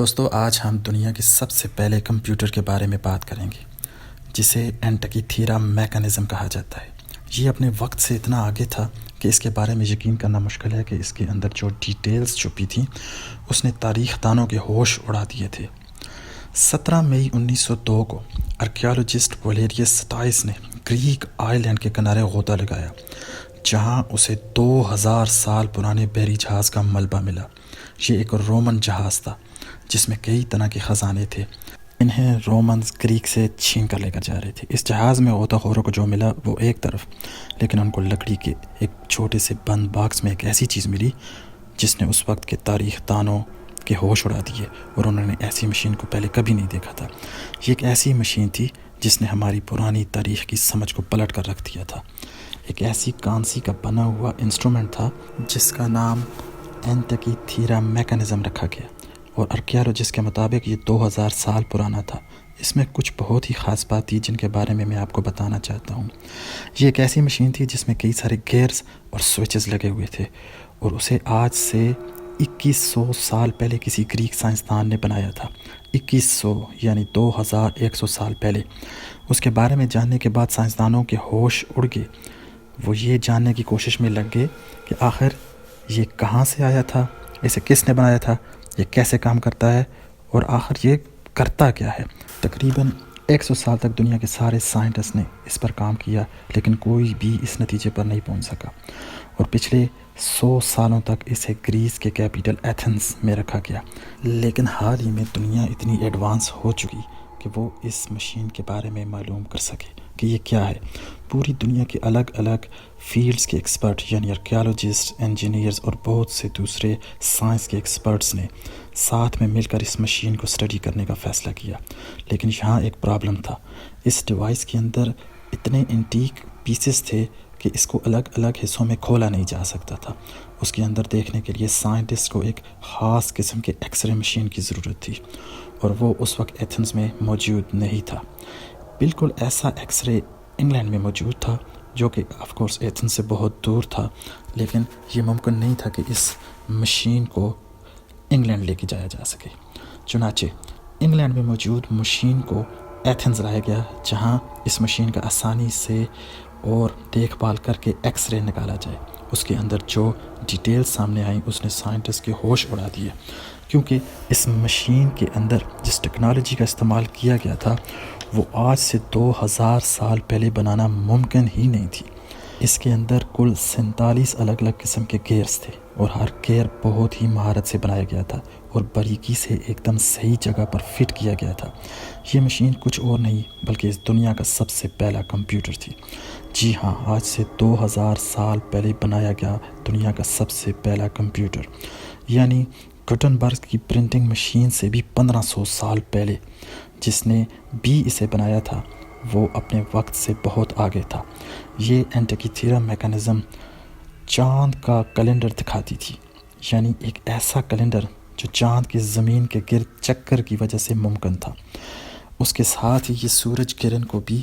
دوستو آج ہم دنیا کے سب سے پہلے کمپیوٹر کے بارے میں بات کریں گے جسے اینٹیکی-تھیرا میکانزم کہا جاتا ہے۔ یہ اپنے وقت سے اتنا آگے تھا کہ اس کے بارے میں یقین کرنا مشکل ہے کہ اس کے اندر جو ڈیٹیلز چھپی تھیں اس نے تاریخ دانوں کے ہوش اڑا دیے تھے۔ 17 مئی 1902 کو آرکیالوجسٹ ولیریس سٹائس نے گریک آئی لینڈ کے کنارے غوطہ لگایا جہاں اسے 2000 سال پرانے بحری جہاز کا ملبہ ملا۔ یہ ایک رومن جہاز تھا جس میں کئی طرح کے خزانے تھے۔ انہیں رومنز گریک سے چھین کر لے کر جا رہے تھے۔ اس جہاز میں غوطہ خوروں کو جو ملا وہ ایک طرف، لیکن ان کو لکڑی کے ایک چھوٹے سے بند باکس میں ایک ایسی چیز ملی جس نے اس وقت کے تاریخ دانوں کے ہوش اڑا دیے، اور انہوں نے ایسی مشین کو پہلے کبھی نہیں دیکھا تھا۔ یہ ایک ایسی مشین تھی جس نے ہماری پرانی تاریخ کی سمجھ کو پلٹ کر رکھ دیا تھا۔ ایک ایسی کانسی کا بنا ہوا انسٹرومنٹ تھا جس کا نام اینٹیکی-تھیرا میکانزم رکھا گیا، اور آرکیالوجسٹ کے مطابق یہ 2000 سال پرانا تھا۔ اس میں کچھ بہت ہی خاص بات تھی جن کے بارے میں آپ کو بتانا چاہتا ہوں۔ یہ ایک ایسی مشین تھی جس میں کئی سارے گیئرز اور سوئچز لگے ہوئے تھے، اور اسے آج سے 2100 سال پہلے کسی گریک سائنسدان نے بنایا تھا۔ 2100 یعنی 2100 سال پہلے۔ اس کے بارے میں جاننے کے بعد سائنسدانوں کے ہوش اڑ گئے۔ وہ یہ جاننے کی کوشش میں لگ گئے کہ آخر یہ کہاں سے آیا تھا، اسے کس نے بنایا تھا، یہ کیسے کام کرتا ہے، اور آخر یہ کرتا کیا ہے۔ تقریباً 100 سال تک دنیا کے سارے سائنٹسٹ نے اس پر کام کیا، لیکن کوئی بھی اس نتیجے پر نہیں پہنچ سکا، اور پچھلے 100 سالوں تک اسے گریس کے کیپٹل ایتھنز میں رکھا گیا۔ لیکن حال ہی میں دنیا اتنی ایڈوانس ہو چکی کہ وہ اس مشین کے بارے میں معلوم کر سکے کہ یہ کیا ہے۔ پوری دنیا کے الگ الگ فیلڈز کے ایکسپرٹ یعنی آرکیالوجسٹ، انجینئرز اور بہت سے دوسرے سائنس کے ایکسپرٹس نے ساتھ میں مل کر اس مشین کو اسٹڈی کرنے کا فیصلہ کیا۔ لیکن یہاں ایک پرابلم تھا۔ اس ڈیوائس کے اندر اتنے انٹیک پیسز تھے کہ اس کو الگ الگ حصوں میں کھولا نہیں جا سکتا تھا۔ اس کے اندر دیکھنے کے لیے سائنٹسٹ کو ایک خاص قسم کے ایکس رے مشین کی ضرورت تھی، اور وہ اس وقت ایتھنز میں موجود نہیں تھا۔ بالکل ایسا ایکس رے انگلینڈ میں موجود تھا جو کہ آف کورس ایتھنز سے بہت دور تھا، لیکن یہ ممکن نہیں تھا کہ اس مشین کو انگلینڈ لے کے جایا جا سکے۔ چنانچہ انگلینڈ میں موجود مشین کو ایتھنز لایا گیا جہاں اس مشین کا آسانی سے اور دیکھ بھال کر کے ایکس رے نکالا جائے۔ اس کے اندر جو ڈیٹیل سامنے آئیں اس نے سائنٹسٹ کے ہوش اڑا دیے، کیونکہ اس مشین کے اندر جس ٹیکنالوجی کا استعمال کیا گیا تھا وہ آج سے 2000 سال پہلے بنانا ممکن ہی نہیں تھی۔ اس کے اندر کل 47 الگ الگ قسم کے گیئرز تھے، اور ہر گیئر بہت ہی مہارت سے بنایا گیا تھا اور باریکی سے ایک دم صحیح جگہ پر فٹ کیا گیا تھا۔ یہ مشین کچھ اور نہیں بلکہ اس دنیا کا سب سے پہلا کمپیوٹر تھی۔ جی ہاں، آج سے 2000 سال پہلے بنایا گیا دنیا کا سب سے پہلا کمپیوٹر، یعنی گوٹنبرگ کی پرنٹنگ مشین سے بھی 1500 سال پہلے۔ جس نے بھی اسے بنایا تھا وہ اپنے وقت سے بہت آگے تھا۔ یہ اینٹیکی-تھیرا میکانزم چاند کا کیلنڈر دکھاتی تھی، یعنی ایک ایسا کیلنڈر جو چاند کے زمین کے گرد چکر کی وجہ سے ممکن تھا۔ اس کے ساتھ ہی یہ سورج گرہن کو بھی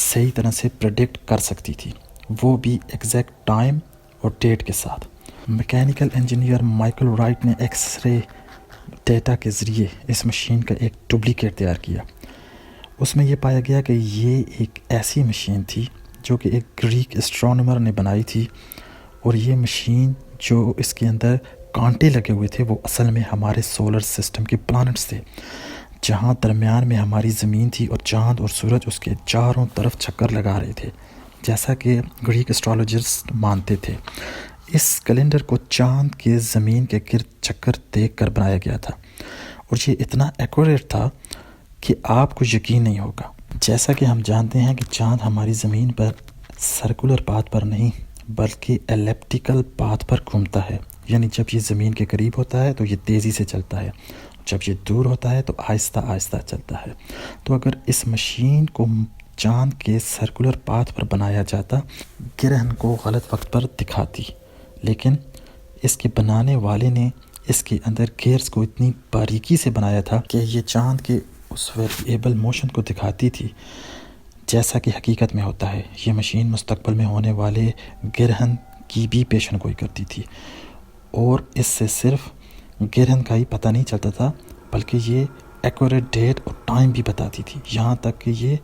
صحیح طرح سے پریڈکٹ کر سکتی تھی، وہ بھی ایگزیکٹ ٹائم اور ڈیٹ کے ساتھ۔ میکینیکل انجینئر مائیکل رائٹ نے ایکس رے ڈیٹا کے ذریعے اس مشین کا ایک ڈپلیکیٹ تیار کیا۔ اس میں یہ پایا گیا کہ یہ ایک ایسی مشین تھی جو کہ ایک گریک اسٹرونومر نے بنائی تھی، اور یہ مشین جو اس کے اندر کانٹے لگے ہوئے تھے وہ اصل میں ہمارے سولر سسٹم کے پلانٹس تھے، جہاں درمیان میں ہماری زمین تھی اور چاند اور سورج اس کے چاروں طرف چکر لگا رہے تھے، جیسا کہ گریک اسٹرالوجرز مانتے تھے۔ اس کیلنڈر کو چاند کے زمین کے گرد چکر دیکھ کر بنایا گیا تھا، اور یہ اتنا ایکوریٹ تھا کہ آپ کو یقین نہیں ہوگا۔ جیسا کہ ہم جانتے ہیں کہ چاند ہماری زمین پر سرکولر پاتھ پر نہیں بلکہ ایلپٹیکل پاتھ پر گھومتا ہے، یعنی جب یہ زمین کے قریب ہوتا ہے تو یہ تیزی سے چلتا ہے، جب یہ دور ہوتا ہے تو آہستہ آہستہ چلتا ہے۔ تو اگر اس مشین کو چاند کے سرکولر پاتھ پر بنایا جاتا، گرہن کو غلط وقت پر دکھاتی، لیکن اس کے بنانے والے نے اس کے اندر گیئرز کو اتنی باریکی سے بنایا تھا کہ یہ چاند کے اس ویریبل موشن کو دکھاتی تھی جیسا کہ حقیقت میں ہوتا ہے۔ یہ مشین مستقبل میں ہونے والے گرہن کی بھی پیشن گوئی کرتی تھی، اور اس سے صرف گرہن کا ہی پتہ نہیں چلتا تھا بلکہ یہ ایکوریٹ ڈیٹ اور ٹائم بھی بتاتی تھی، یہاں تک کہ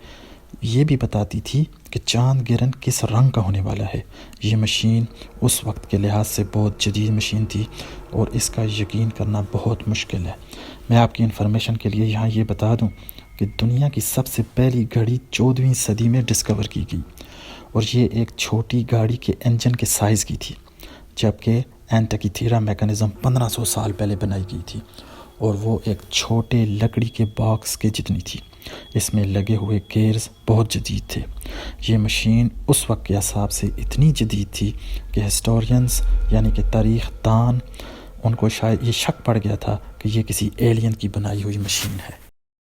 یہ بھی بتاتی تھی کہ چاند گرہن کس رنگ کا ہونے والا ہے۔ یہ مشین اس وقت کے لحاظ سے بہت جدید مشین تھی اور اس کا یقین کرنا بہت مشکل ہے۔ میں آپ کی انفارمیشن کے لیے یہاں یہ بتا دوں کہ دنیا کی سب سے پہلی گھڑی 14ویں صدی میں ڈسکور کی گئی، اور یہ ایک چھوٹی گاڑی کے انجن کے سائز کی تھی، جبکہ اینٹیکیتھیرا میکانزم 1500 سال پہلے بنائی گئی تھی، اور وہ ایک چھوٹے لکڑی کے باکس کے جتنی تھی۔ اس میں لگے ہوئے گیئرز بہت جدید تھے۔ یہ مشین اس وقت کے حساب سے اتنی جدید تھی کہ ہسٹورینز یعنی کہ تاریخ دان ان کو شاید یہ شک پڑ گیا تھا کہ یہ کسی ایلین کی بنائی ہوئی مشین ہے۔